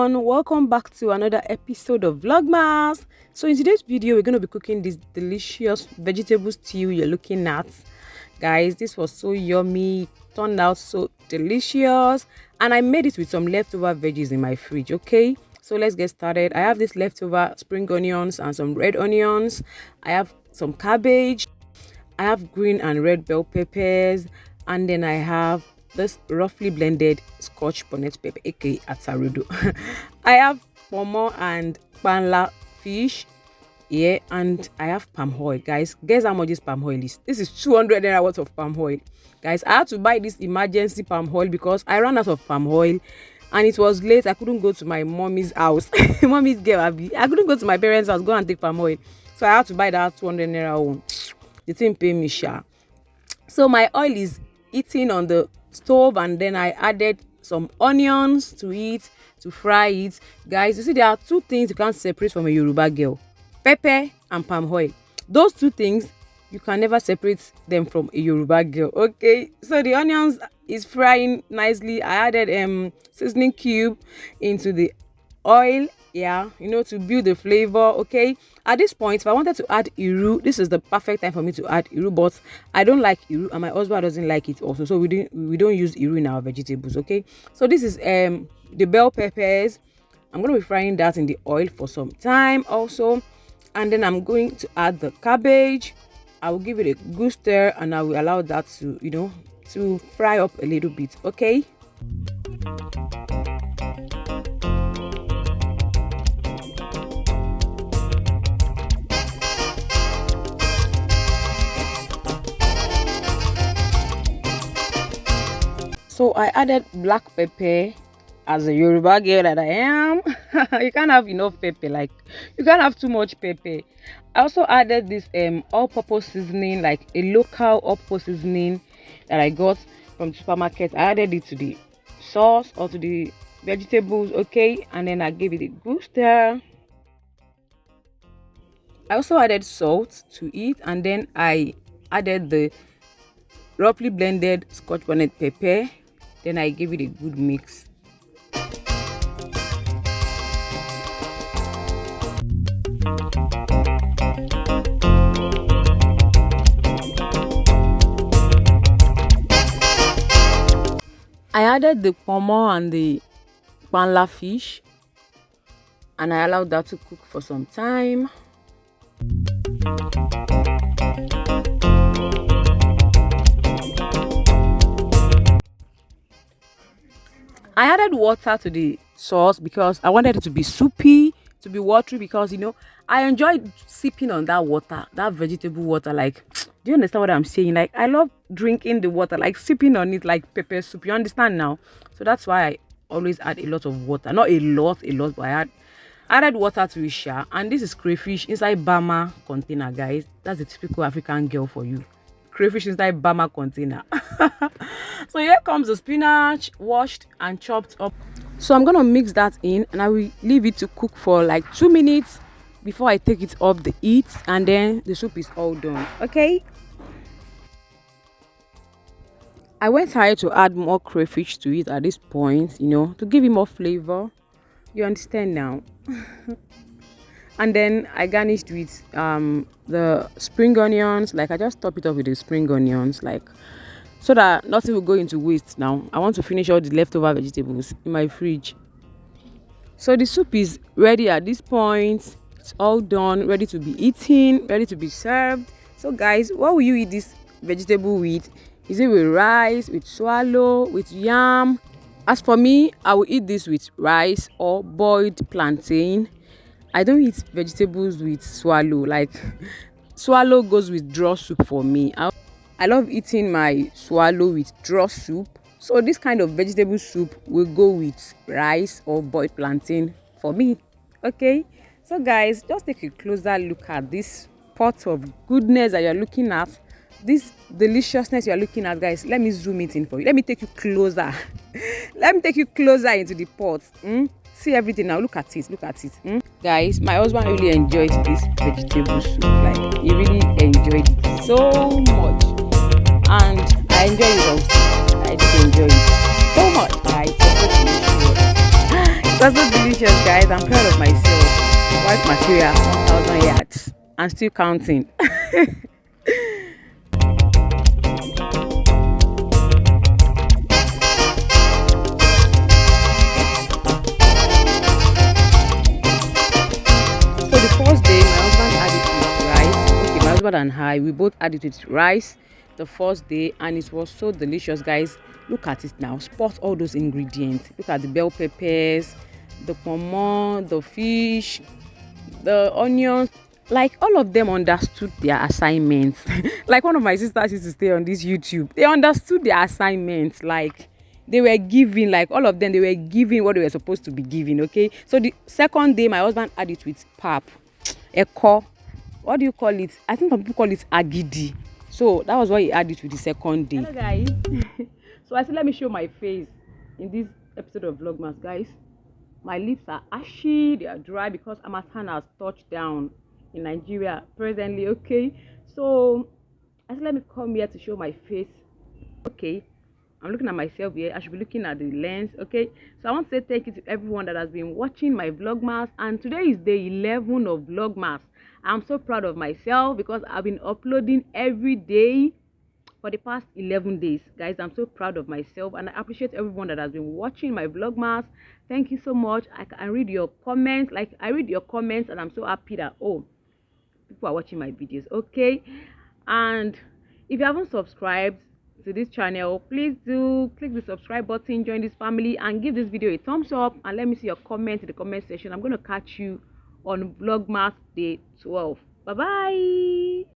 everyone, welcome back to another episode of vlogmas. So in today's video we're going to be cooking this delicious vegetable stew you're looking at. Guys, this was so yummy, turned out so delicious, and I made it with some leftover veggies in my fridge. Okay, so let's get started. I have this leftover spring onions and some red onions. I have some cabbage, I have green and red bell peppers, and then I have this roughly blended scotch bonnet pepper, aka atarudo. I have pomo and panla fish, yeah, and I have palm oil. Guys, guess how much this palm oil is? This is 200 naira worth of palm oil. Guys, I had to buy this emergency palm oil because I ran out of palm oil and it was late. I couldn't go to my mommy's house. Mommy's girl, I couldn't go to my parents' house, go and take palm oil. So I had to buy that 200 naira one. The thing pay me sha. So my oil is eating on the stove, and then I added some onions to it to fry it. Guys, you see there are two things you can't separate from a Yoruba girl: pepper and palm oil. Those two things you can never separate them from a Yoruba girl. Okay, so the onions is frying nicely. I added seasoning cube into the oil, yeah, you know, to build the flavor. Okay, at this point if I wanted to add iru, this is the perfect time for me to add iru, but I don't like iru and my husband doesn't like it also, so we don't use iru in our vegetables. Okay, so this is the bell peppers. I'm going to be frying that in the oil for some time also, and then I'm going to add the cabbage. I will give it a good stir and I will allow that to, you know, to fry up a little bit. Okay, so I added black pepper. As a Yoruba girl that I am, you can't have enough pepper, like you can't have too much pepper. I also added this all-purpose seasoning, like a local all-purpose seasoning that I got from the supermarket. I added it to the sauce or to the vegetables. Okay, and then I gave it a good stir. I also added salt to it, and then I added the roughly blended scotch bonnet pepper. Then I gave it a good mix. I added the pomo and the panla fish, and I allowed that to cook for some time. I added water to the sauce because I wanted it to be soupy, to be watery, because you know I enjoyed sipping on that water, that vegetable water. Like, do you understand what I'm saying? Like, I love drinking the water, like sipping on it like pepper soup. You understand now? So that's why I always add a lot of water. Not a lot, but I added water to it, and this is crayfish inside Bama container, guys. That's a typical African girl for you. Crayfish inside Bama container. So here comes the spinach, washed and chopped up. So I'm gonna mix that in, and I will leave it to cook for like 2 minutes before I take it off the heat, and then the soup is all done. Okay, I went ahead to add more crayfish to it at this point, you know, to give it more flavor. You understand now? And then I garnished with the spring onions. Like, I just top it off with the spring onions, like, so that nothing will go into waste. Now I want to finish all the leftover vegetables in my fridge. So the soup is ready at this point. It's all done, ready to be eaten, ready to be served. So guys, what will you eat this vegetable with? Is it with rice, with swallow, with yam? As for me, I will eat this with rice or boiled plantain. I don't eat vegetables with swallow. Like, swallow goes with draw soup for me. I love eating my swallow with draw soup. So this kind of vegetable soup will go with rice or boiled plantain for me. Okay, so guys, just take a closer look at this pot of goodness that you're looking at. This deliciousness you're looking at, guys. Let me zoom it in for you. Let me take you closer. Let me take you closer into the pot. See everything now. Look at it. Look at it. Guys, my husband really enjoyed this vegetable soup. Like, he really enjoyed it so much, and I enjoyed it also. I did enjoy it so much, guys. was so delicious, guys. I'm proud of myself. White material, 1,000 yards, and still counting. So the first day, my husband had it with rice. Okay, my husband and I, we both had it with rice the first day, and it was so delicious, guys. Look at it now. Spot all those ingredients. Look at the bell peppers, the pomo, the fish, the onions. Like all of them understood their assignments. Like one of my sisters used to stay on this YouTube. They understood their assignments. Like they were giving, like all of them, they were giving what they were supposed to be giving. Okay, so the second day my husband had it with pap, eko, what do you call it? I think some people call it agidi. So that was what he added to the second day. Hello guys. So I said let me show my face in this episode of vlogmas, guys. My lips are ashy, they are dry because Amatan has touched down in Nigeria presently. Okay, so I said let me come here to show my face. Okay, I'm looking at myself here. I should be looking at the lens. Okay, so I want to say thank you to everyone that has been watching my vlogmas, and today is day 11 of vlogmas. I'm so proud of myself because I've been uploading every day for the past 11 days. Guys, I'm so proud of myself, and I appreciate everyone that has been watching my vlogmas. Thank you so much. I can read your comments. Like I read your comments, and I'm so happy that people are watching my videos. Okay, and if you haven't subscribed to this channel, please do click the subscribe button, join this family, and give this video a thumbs up, and let me see your comment in the comment section. I'm going to catch you on vlogmas day 12. Bye bye.